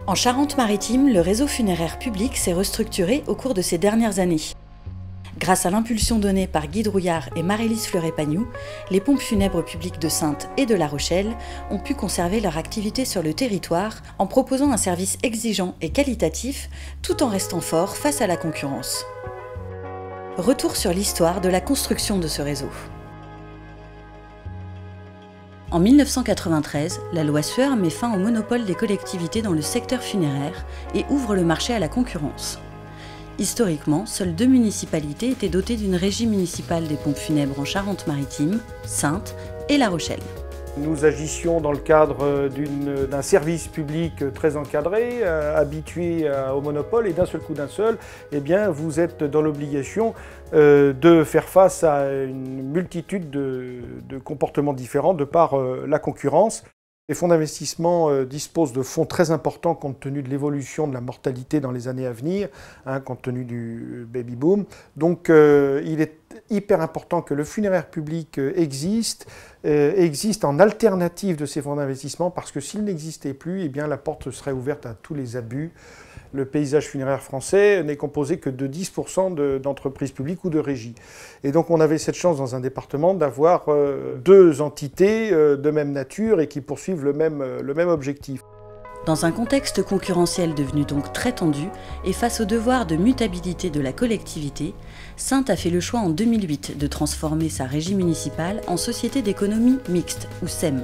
En Charente-Maritime, le réseau funéraire public s'est restructuré au cours de ces dernières années. Grâce à l'impulsion donnée par Guy Drouillard et Marie-Lise Fleuret-Pagnoux, les pompes funèbres publiques de Saintes et de La Rochelle ont pu conserver leur activité sur le territoire en proposant un service exigeant et qualitatif tout en restant fort face à la concurrence. Retour sur l'histoire de la construction de ce réseau. En 1993, la loi Sueur met fin au monopole des collectivités dans le secteur funéraire et ouvre le marché à la concurrence. Historiquement, seules 2 municipalités étaient dotées d'une régie municipale des pompes funèbres en Charente-Maritime, Saintes et La Rochelle. Nous agissions dans le cadre d'un service public très encadré, habitué au monopole, et d'un seul coup eh bien, vous êtes dans l'obligation de faire face à une multitude de comportements différents de par la concurrence. Les fonds d'investissement disposent de fonds très importants compte tenu de l'évolution de la mortalité dans les années à venir, compte tenu du baby-boom. Donc il est hyper important que le funéraire public existe en alternative de ces fonds d'investissement, parce que s'il n'existait plus, eh bien, la porte serait ouverte à tous les abus. Le paysage funéraire français n'est composé que de 10% d'entreprises publiques ou de régies. Et donc on avait cette chance dans un département d'avoir 2 entités de même nature et qui poursuivent le même objectif. Dans un contexte concurrentiel devenu donc très tendu et face au devoir de mutabilité de la collectivité, Saintes a fait le choix en 2008 de transformer sa régie municipale en société d'économie mixte, ou SEM.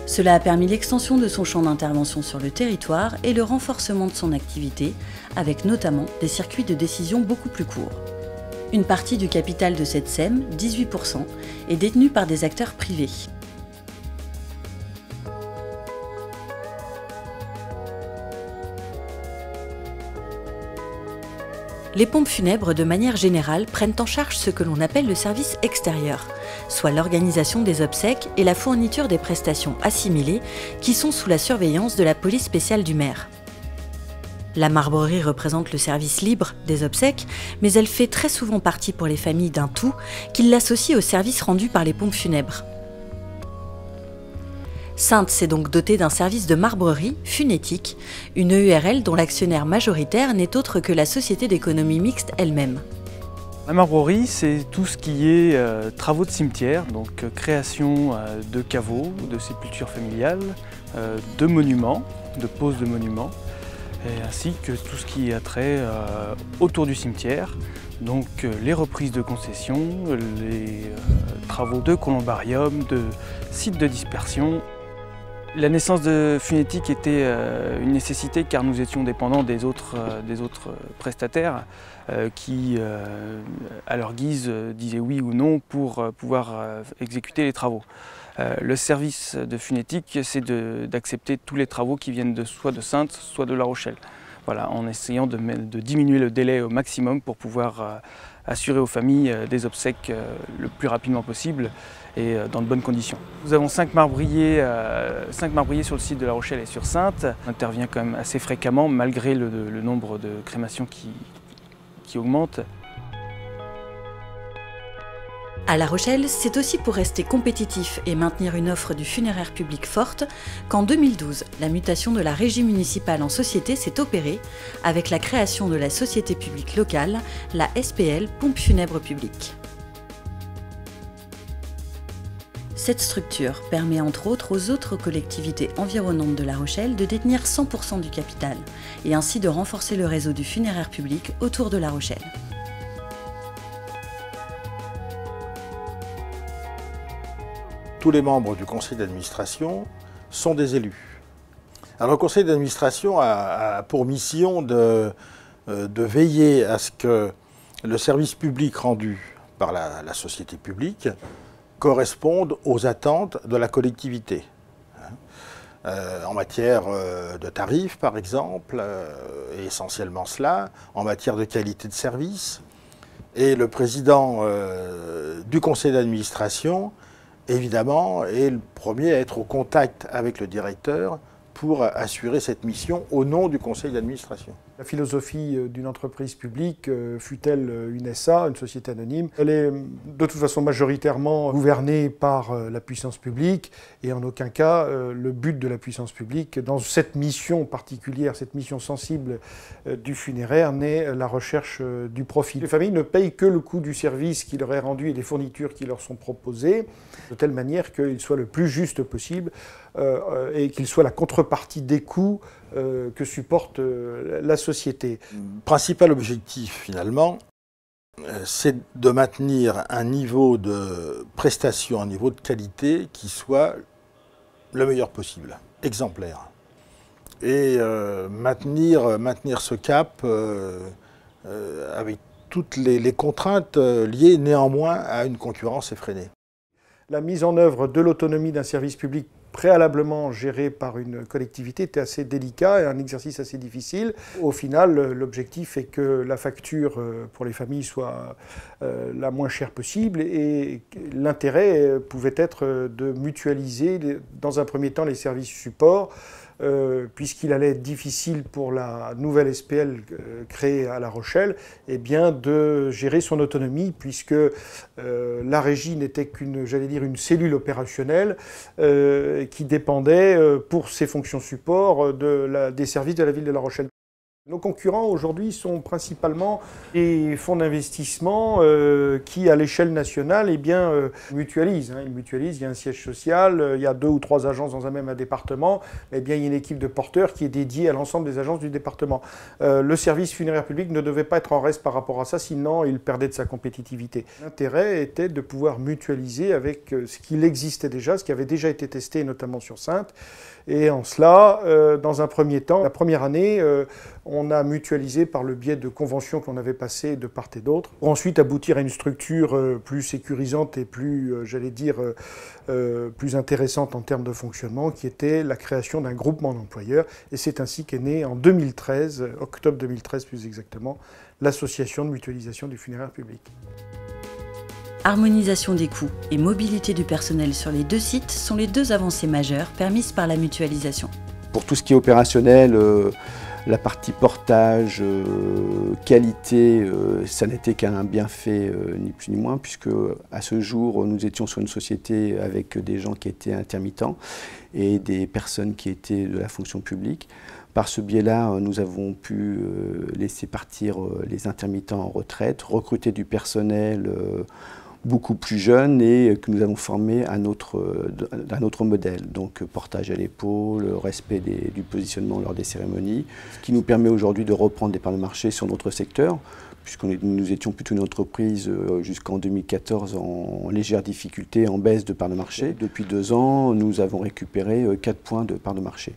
Cela a permis l'extension de son champ d'intervention sur le territoire et le renforcement de son activité, avec notamment des circuits de décision beaucoup plus courts. Une partie du capital de cette SEM, 18%, est détenue par des acteurs privés. Les pompes funèbres, de manière générale, prennent en charge ce que l'on appelle le service extérieur, soit l'organisation des obsèques et la fourniture des prestations assimilées qui sont sous la surveillance de la police spéciale du maire. La marbrerie représente le service libre des obsèques, mais elle fait très souvent partie pour les familles d'un tout qui l'associe au service rendu par les pompes funèbres. Saintes s'est donc dotée d'un service de marbrerie, Funétique, une EURL dont l'actionnaire majoritaire n'est autre que la société d'économie mixte elle-même. La marbrerie, c'est tout ce qui est travaux de cimetière, donc création de caveaux, de sépultures familiales, de monuments, de poses de monuments, ainsi que tout ce qui a trait autour du cimetière, donc les reprises de concessions, les travaux de columbarium, de sites de dispersion. La naissance de Funétique était une nécessité car nous étions dépendants des autres prestataires qui, à leur guise, disaient oui ou non pour pouvoir exécuter les travaux. Le service de Funétique, c'est d'accepter tous les travaux qui viennent soit de Saintes, soit de La Rochelle. Voilà, en essayant de diminuer le délai au maximum pour pouvoir assurer aux familles des obsèques le plus rapidement possible et dans de bonnes conditions. Nous avons 5 marbriers sur le site de La Rochelle et sur Saintes. On intervient quand même assez fréquemment malgré le nombre de crémations qui augmente. À La Rochelle, c'est aussi pour rester compétitif et maintenir une offre du funéraire public forte qu'en 2012, la mutation de la régie municipale en société s'est opérée avec la création de la société publique locale, la SPL Pompes Funèbres Publiques. Cette structure permet entre autres aux autres collectivités environnantes de La Rochelle de détenir 100% du capital et ainsi de renforcer le réseau du funéraire public autour de La Rochelle. Tous les membres du conseil d'administration sont des élus. Alors, le conseil d'administration a pour mission de veiller à ce que le service public rendu par la société publique corresponde aux attentes de la collectivité. En matière de tarifs, par exemple, et essentiellement cela, en matière de qualité de service. Et le président du conseil d'administration, évidemment, est le premier à être au contact avec le directeur pour assurer cette mission au nom du conseil d'administration. La philosophie d'une entreprise publique, fût-elle une SA, une société anonyme, elle est de toute façon majoritairement gouvernée par la puissance publique et en aucun cas le but de la puissance publique dans cette mission particulière, cette mission sensible du funéraire n'est la recherche du profit. Les familles ne payent que le coût du service qui leur est rendu et des fournitures qui leur sont proposées de telle manière qu'il soit le plus juste possible et qu'il soit la contrepartie des coûts que supporte la société. Le principal objectif, finalement, c'est de maintenir un niveau de prestation, un niveau de qualité qui soit le meilleur possible, exemplaire. Et maintenir ce cap avec toutes les contraintes liées néanmoins à une concurrence effrénée. La mise en œuvre de l'autonomie d'un service public préalablement géré par une collectivité était assez délicat et un exercice assez difficile. Au final, l'objectif est que la facture pour les familles soit la moins chère possible et l'intérêt pouvait être de mutualiser dans un premier temps les services supports puisqu'il allait être difficile pour la nouvelle SPL créée à La Rochelle de gérer son autonomie puisque la régie n'était qu'une, une cellule opérationnelle qui dépendait pour ses fonctions support des services de la ville de La Rochelle. Nos concurrents aujourd'hui sont principalement des fonds d'investissement qui, à l'échelle nationale, mutualisent. Ils mutualisent, il y a un siège social, il y a 2 ou 3 agences dans un même département, il y a une équipe de porteurs qui est dédiée à l'ensemble des agences du département. Le service funéraire public ne devait pas être en reste par rapport à ça, sinon il perdait de sa compétitivité. L'intérêt était de pouvoir mutualiser avec ce qu'il existait déjà, ce qui avait déjà été testé, notamment sur Saintes. Et en cela, dans un premier temps, la première année, on a mutualisé par le biais de conventions qu'on avait passées de part et d'autre, pour ensuite aboutir à une structure plus sécurisante et plus, plus intéressante en termes de fonctionnement, qui était la création d'un groupement d'employeurs. Et c'est ainsi qu'est née en 2013, octobre 2013 plus exactement, l'association de mutualisation du funéraire public. Harmonisation des coûts et mobilité du personnel sur les 2 sites sont les 2 avancées majeures permises par la mutualisation. Pour tout ce qui est opérationnel, la partie portage, qualité, ça n'était qu'un bienfait ni plus ni moins, puisque à ce jour, nous étions sur une société avec des gens qui étaient intermittents et des personnes qui étaient de la fonction publique. Par ce biais-là, nous avons pu laisser partir les intermittents en retraite, recruter du personnel beaucoup plus jeune et que nous avons formé un autre modèle. Donc portage à l'épaule, respect du positionnement lors des cérémonies, ce qui nous permet aujourd'hui de reprendre des parts de marché sur notre secteur, puisque nous étions plutôt une entreprise jusqu'en 2014 en légère difficulté, en baisse de parts de marché. Depuis 2 ans, nous avons récupéré 4 points de parts de marché.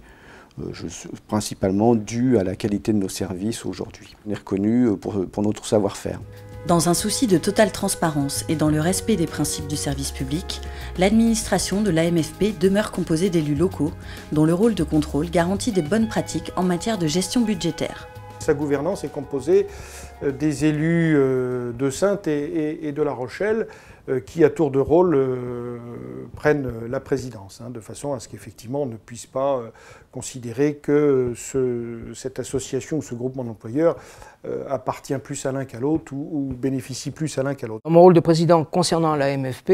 Principalement dû à la qualité de nos services aujourd'hui. On est reconnu pour notre savoir-faire. Dans un souci de totale transparence et dans le respect des principes du service public, l'administration de l'AMFP demeure composée d'élus locaux dont le rôle de contrôle garantit des bonnes pratiques en matière de gestion budgétaire. Sa gouvernance est composée des élus de Saintes et de La Rochelle qui, à tour de rôle, prennent la présidence, de façon à ce qu'effectivement on ne puisse pas considérer que cette association ou ce groupement d'employeurs appartient plus à l'un qu'à l'autre ou bénéficie plus à l'un qu'à l'autre. Dans mon rôle de président concernant la MFP,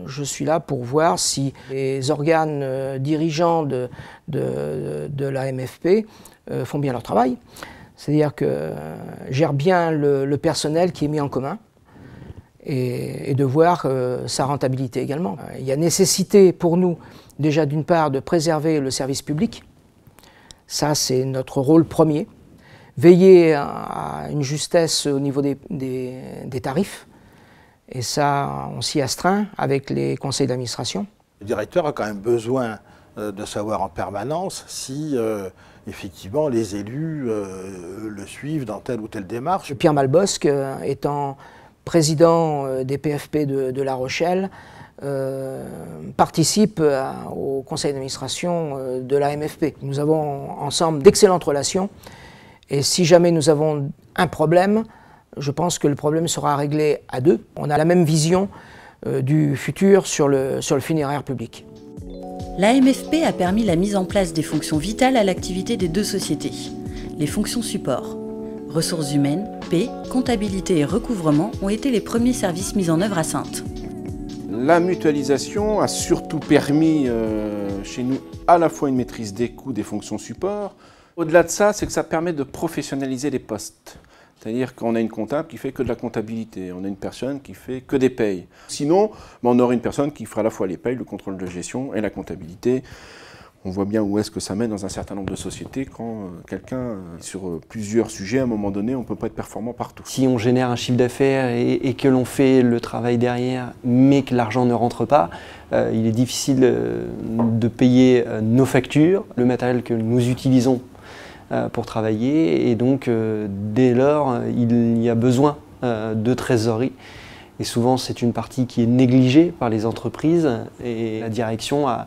je suis là pour voir si les organes dirigeants de la MFP font bien leur travail, c'est-à-dire que gèrent bien le personnel qui est mis en commun et de voir sa rentabilité également. Il y a nécessité pour nous déjà d'une part de préserver le service public, ça c'est notre rôle premier, veiller à une justesse au niveau des tarifs, et ça on s'y astreint avec les conseils d'administration. Le directeur a quand même besoin de savoir en permanence si effectivement les élus le suivent dans telle ou telle démarche. Pierre Malbosc étant président des PFP de La Rochelle, participe au conseil d'administration de la MFP. Nous avons ensemble d'excellentes relations et si jamais nous avons un problème, je pense que le problème sera réglé à 2. On a la même vision du futur sur le funéraire public. L'AMFP a permis la mise en place des fonctions vitales à l'activité des 2 sociétés. les fonctions support. Ressources humaines, paie, comptabilité et recouvrement ont été les premiers services mis en œuvre à Saintes. La mutualisation a surtout permis chez nous à la fois une maîtrise des coûts des fonctions support. Au-delà de ça, c'est que ça permet de professionnaliser les postes. C'est-à-dire qu'on a une comptable qui fait que de la comptabilité, on a une personne qui fait que des payes. Sinon, on aurait une personne qui fera à la fois les payes, le contrôle de gestion et la comptabilité. On voit bien où est-ce que ça mène dans un certain nombre de sociétés quand quelqu'un, sur plusieurs sujets, à un moment donné, on ne peut pas être performant partout. Si on génère un chiffre d'affaires et que l'on fait le travail derrière, mais que l'argent ne rentre pas, il est difficile de payer nos factures, le matériel que nous utilisons pour travailler. Et donc, dès lors, il y a besoin de trésorerie. Et souvent, c'est une partie qui est négligée par les entreprises et la direction a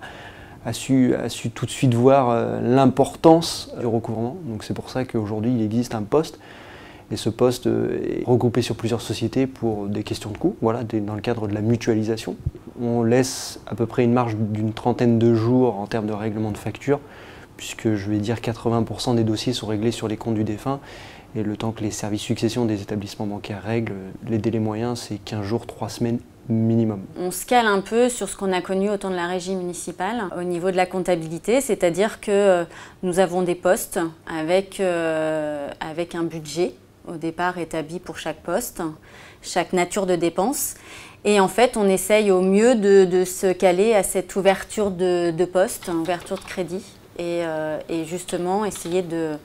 su tout de suite voir l'importance du recouvrement. Donc c'est pour ça qu'aujourd'hui il existe un poste et ce poste est regroupé sur plusieurs sociétés pour des questions de coûts, voilà, dans le cadre de la mutualisation. On laisse à peu près une marge d'une 30aine de jours en termes de règlement de facture, puisque je vais dire 80% des dossiers sont réglés sur les comptes du défunt et le temps que les services succession des établissements bancaires règlent, les délais moyens c'est 15 jours, 3 semaines minimum. On se cale un peu sur ce qu'on a connu au temps de la régie municipale au niveau de la comptabilité, c'est-à-dire que nous avons des postes avec un budget au départ établi pour chaque poste, chaque nature de dépense. Et en fait, on essaye au mieux de se caler à cette ouverture de poste, ouverture de crédit, et justement essayer de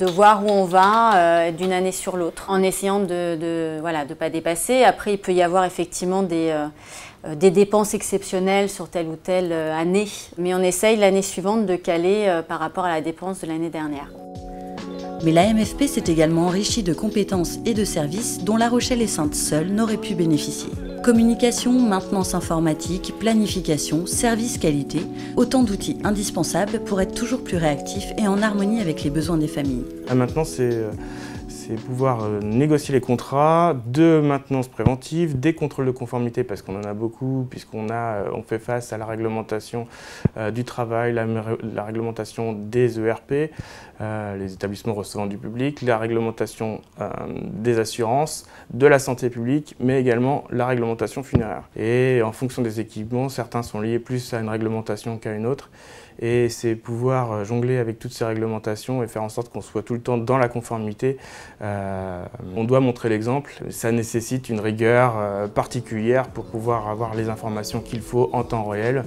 voir où on va d'une année sur l'autre, en essayant de ne pas dépasser. Après, il peut y avoir effectivement des dépenses exceptionnelles sur telle ou telle année, mais on essaye l'année suivante de caler par rapport à la dépense de l'année dernière. Mais la MFP s'est également enrichie de compétences et de services dont La Rochelle et Saintes seules n'auraient pu bénéficier. Communication, maintenance informatique, planification, service qualité, autant d'outils indispensables pour être toujours plus réactifs et en harmonie avec les besoins des familles. Maintenant, c'est pouvoir négocier les contrats de maintenance préventive, des contrôles de conformité parce qu'on en a beaucoup, puisqu'on fait face à la réglementation du travail, la réglementation des ERP, les établissements recevant du public, la réglementation des assurances, de la santé publique, mais également la réglementation funéraire. Et en fonction des équipements, certains sont liés plus à une réglementation qu'à une autre. Et c'est pouvoir jongler avec toutes ces réglementations et faire en sorte qu'on soit tout le temps dans la conformité. On doit montrer l'exemple. Ça nécessite une rigueur particulière pour pouvoir avoir les informations qu'il faut en temps réel.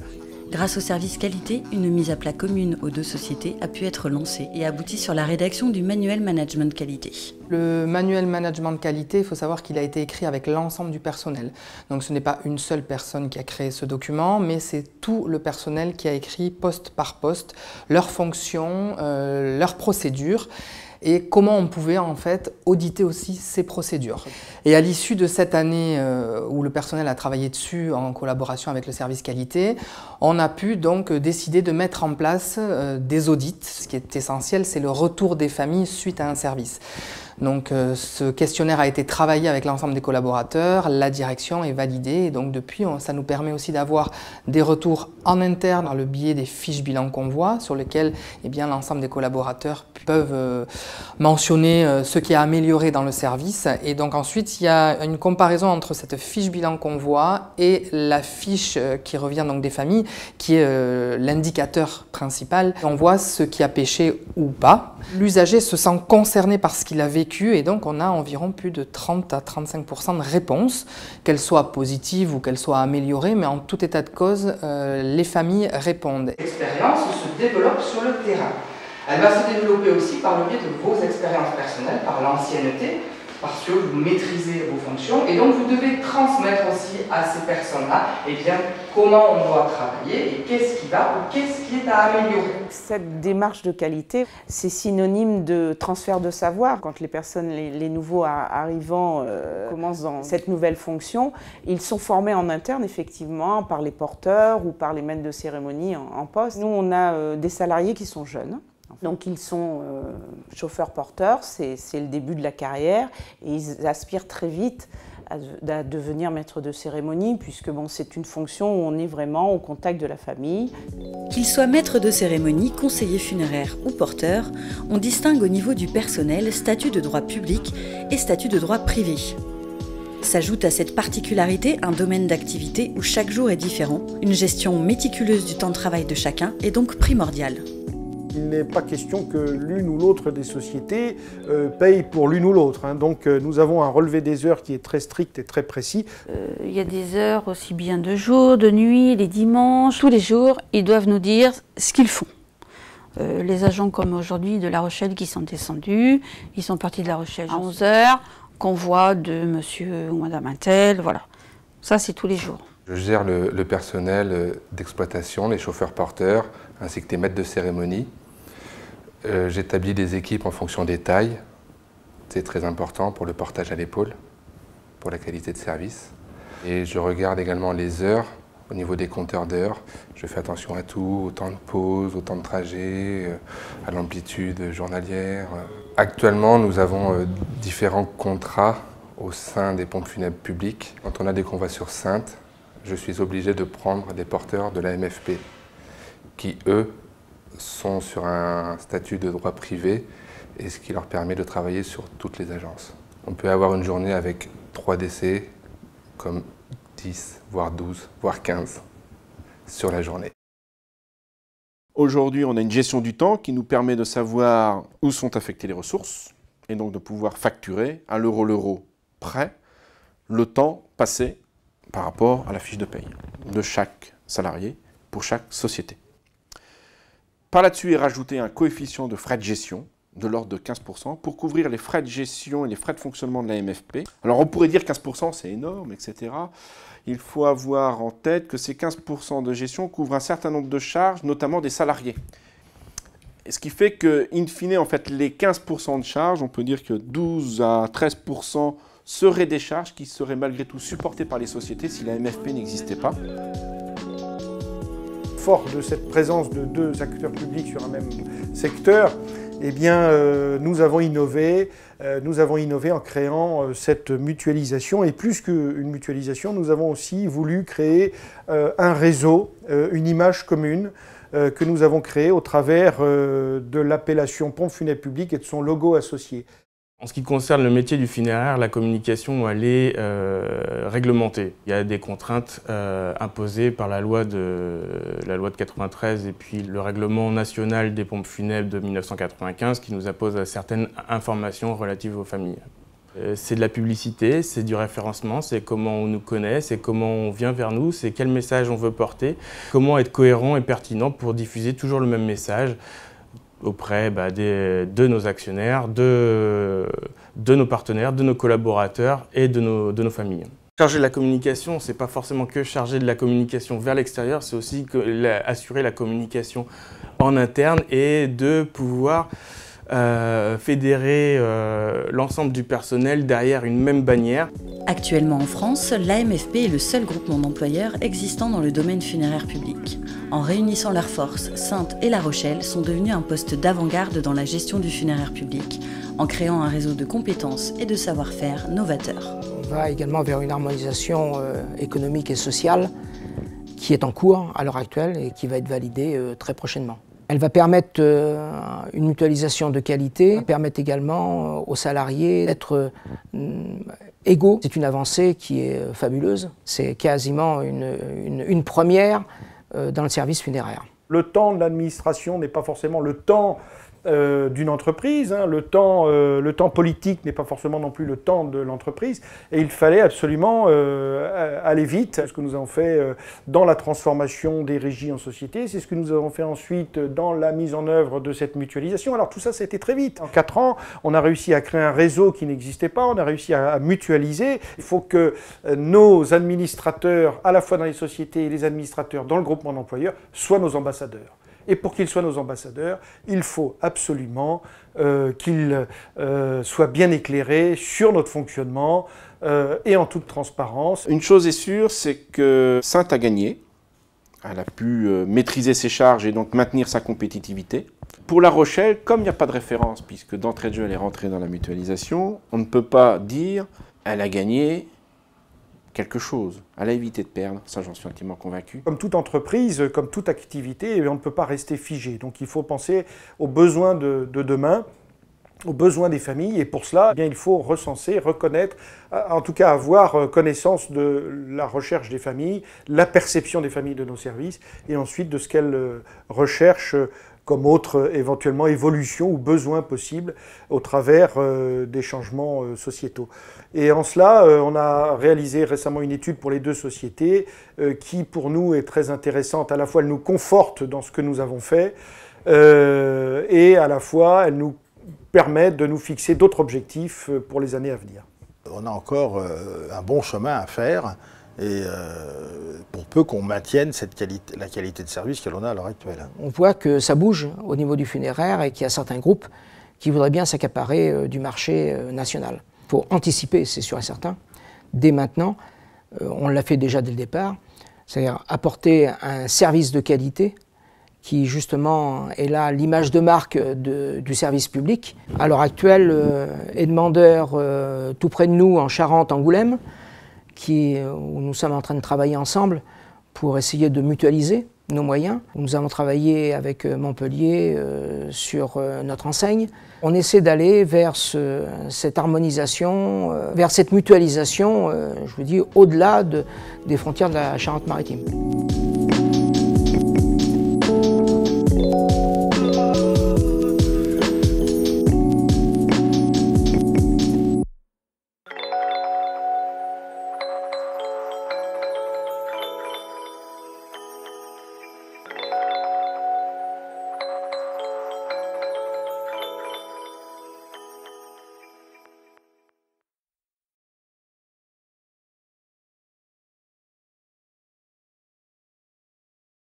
Grâce au service qualité, une mise à plat commune aux deux sociétés a pu être lancée et aboutit sur la rédaction du manuel management qualité. Le manuel management qualité, il faut savoir qu'il a été écrit avec l'ensemble du personnel. Donc ce n'est pas une seule personne qui a créé ce document, mais c'est tout le personnel qui a écrit poste par poste leurs fonctions, leurs procédures, et comment on pouvait en fait auditer aussi ces procédures. Et à l'issue de cette année où le personnel a travaillé dessus en collaboration avec le service qualité, on a pu donc décider de mettre en place des audits. Ce qui est essentiel, c'est le retour des familles suite à un service. Donc ce questionnaire a été travaillé avec l'ensemble des collaborateurs, la direction est validée et donc depuis ça nous permet aussi d'avoir des retours en interne par le biais des fiches bilan qu'on voit sur lesquelles l'ensemble des collaborateurs peuvent mentionner ce qui a amélioré dans le service et donc ensuite il y a une comparaison entre cette fiche bilan qu'on voit et la fiche qui revient donc des familles qui est l'indicateur principal. On voit ce qui a péché ou pas. L'usager se sent concerné par ce qu'il a vécu et donc on a environ plus de 30 à 35% de réponses, qu'elles soient positives ou qu'elles soient améliorées, mais en tout état de cause, les familles répondent. L'expérience se développe sur le terrain. Elle va se développer aussi par le biais de vos expériences personnelles, par l'ancienneté, parce que vous maîtrisez vos fonctions et donc vous devez transmettre aussi à ces personnes-là comment on doit travailler et qu'est-ce qui va ou qu'est-ce qui est à améliorer. Cette démarche de qualité, c'est synonyme de transfert de savoir. Quand les personnes, les nouveaux arrivants commencent dans cette nouvelle fonction, ils sont formés en interne effectivement par les porteurs ou par les maîtres de cérémonie en poste. Nous, on a des salariés qui sont jeunes. Donc ils sont chauffeurs-porteurs, c'est le début de la carrière et ils aspirent très vite à devenir maître de cérémonie, puisque bon, c'est une fonction où on est vraiment au contact de la famille. Qu'il soit maître de cérémonie, conseiller funéraire ou porteur, on distingue au niveau du personnel statut de droit public et statut de droit privé. S'ajoute à cette particularité un domaine d'activité où chaque jour est différent. Une gestion méticuleuse du temps de travail de chacun est donc primordiale. Il n'est pas question que l'une ou l'autre des sociétés paye pour l'une ou l'autre. Donc nous avons un relevé des heures qui est très strict et très précis. Il y a des heures aussi bien de jour, de nuit, les dimanches, tous les jours, ils doivent nous dire ce qu'ils font. Les agents comme aujourd'hui de La Rochelle qui sont descendus, ils sont partis de La Rochelle à 11h, convoi de monsieur ou madame Intel, voilà. Ça c'est tous les jours. Je gère le personnel d'exploitation, les chauffeurs-porteurs, ainsi que les maîtres de cérémonie. J'établis des équipes en fonction des tailles. C'est très important pour le portage à l'épaule, pour la qualité de service. Et je regarde également les heures, au niveau des compteurs d'heures. Je fais attention à tout, au temps de pause, au temps de trajet, à l'amplitude journalière. Actuellement, nous avons différents contrats au sein des pompes funèbres publiques. Quand on a des convois sur Saintes, je suis obligé de prendre des porteurs de la MFP qui, eux, sont sur un statut de droit privé et ce qui leur permet de travailler sur toutes les agences. On peut avoir une journée avec 3 décès, comme 10, voire 12, voire 15 sur la journée. Aujourd'hui, on a une gestion du temps qui nous permet de savoir où sont affectées les ressources et donc de pouvoir facturer à l'euro près le temps passé par rapport à la fiche de paye de chaque salarié pour chaque société. Par là-dessus est rajouté un coefficient de frais de gestion de l'ordre de 15% pour couvrir les frais de gestion et les frais de fonctionnement de la MFP. Alors on pourrait dire 15% c'est énorme, etc. Il faut avoir en tête que ces 15% de gestion couvrent un certain nombre de charges, notamment des salariés. Et ce qui fait que, in fine, en fait, les 15% de charges, on peut dire que 12 à 13% seraient des charges qui seraient malgré tout supportées par les sociétés si la MFP n'existait pas. Fort de cette présence de 2 acteurs publics sur un même secteur, eh bien, nous avons innové en créant cette mutualisation. Et plus qu'une mutualisation, nous avons aussi voulu créer un réseau, une image commune que nous avons créée au travers de l'appellation pompe funèbre publique et de son logo associé. En ce qui concerne le métier du funéraire, la communication, elle est réglementée. Il y a des contraintes imposées par la loi de 93 et puis le règlement national des pompes funèbres de 1995 qui nous impose certaines informations relatives aux familles. C'est de la publicité, c'est du référencement, c'est comment on nous connaît, c'est comment on vient vers nous, c'est quel message on veut porter, comment être cohérent et pertinent pour diffuser toujours le même message auprès de nos actionnaires, de nos partenaires, de nos collaborateurs et de nos familles. Charger de la communication, c'est pas forcément que charger de la communication vers l'extérieur, c'est aussi assurer la communication en interne et de pouvoir fédérer l'ensemble du personnel derrière une même bannière. Actuellement en France, l'AMFP est le seul groupement d'employeurs existant dans le domaine funéraire public. En réunissant leurs forces, Saintes et La Rochelle sont devenus un poste d'avant-garde dans la gestion du funéraire public, en créant un réseau de compétences et de savoir-faire novateurs. On va également vers une harmonisation économique et sociale qui est en cours à l'heure actuelle et qui va être validée très prochainement. Elle va permettre une mutualisation de qualité, elle va permettre également aux salariés d'être égaux. C'est une avancée qui est fabuleuse, c'est quasiment une première dans le service funéraire. Le temps de l'administration n'est pas forcément le temps d'une entreprise, le temps politique n'est pas forcément non plus le temps de l'entreprise, et il fallait absolument aller vite. C'est ce que nous avons fait dans la transformation des régies en société, c'est ce que nous avons fait ensuite dans la mise en œuvre de cette mutualisation. Alors tout ça, ça a été très vite. En 4 ans, on a réussi à créer un réseau qui n'existait pas, on a réussi à mutualiser. Il faut que nos administrateurs, à la fois dans les sociétés et les administrateurs dans le groupement d'employeurs, soient nos ambassadeurs. Et pour qu'ils soient nos ambassadeurs, il faut absolument qu'ils soient bien éclairés sur notre fonctionnement et en toute transparence. Une chose est sûre, c'est que Saintes a gagné. Elle a pu maîtriser ses charges et donc maintenir sa compétitivité. Pour La Rochelle, comme il n'y a pas de référence, puisque d'entrée de jeu elle est rentrée dans la mutualisation, on ne peut pas dire elle a gagné quelque chose, à éviter de perdre, ça j'en suis intimement convaincu. Comme toute entreprise, comme toute activité, on ne peut pas rester figé. Donc il faut penser aux besoins de demain, aux besoins des familles, et pour cela, eh bien, il faut recenser, reconnaître, en tout cas avoir connaissance de la recherche des familles, la perception des familles de nos services, et ensuite de ce qu'elles recherchent comme autre éventuellement évolution ou besoin possible au travers des changements sociétaux. Et en cela, on a réalisé récemment une étude pour les deux sociétés qui pour nous est très intéressante. À la fois elle nous conforte dans ce que nous avons fait et à la fois elle nous permet de nous fixer d'autres objectifs pour les années à venir. On a encore un bon chemin à faire et pour peu qu'on maintienne la qualité de service que l'on a à l'heure actuelle. On voit que ça bouge au niveau du funéraire et qu'il y a certains groupes qui voudraient bien s'accaparer du marché national. Il faut anticiper, c'est sûr et certain, dès maintenant, on l'a fait déjà dès le départ, c'est-à-dire apporter un service de qualité qui justement est là l'image de marque du service public. À l'heure actuelle, est demandeur tout près de nous, en Charente, Angoulême, où nous sommes en train de travailler ensemble pour essayer de mutualiser nos moyens. Nous avons travaillé avec Montpellier sur notre enseigne. On essaie d'aller vers cette harmonisation, vers cette mutualisation, je vous dis, au-delà des frontières de la Charente-Maritime.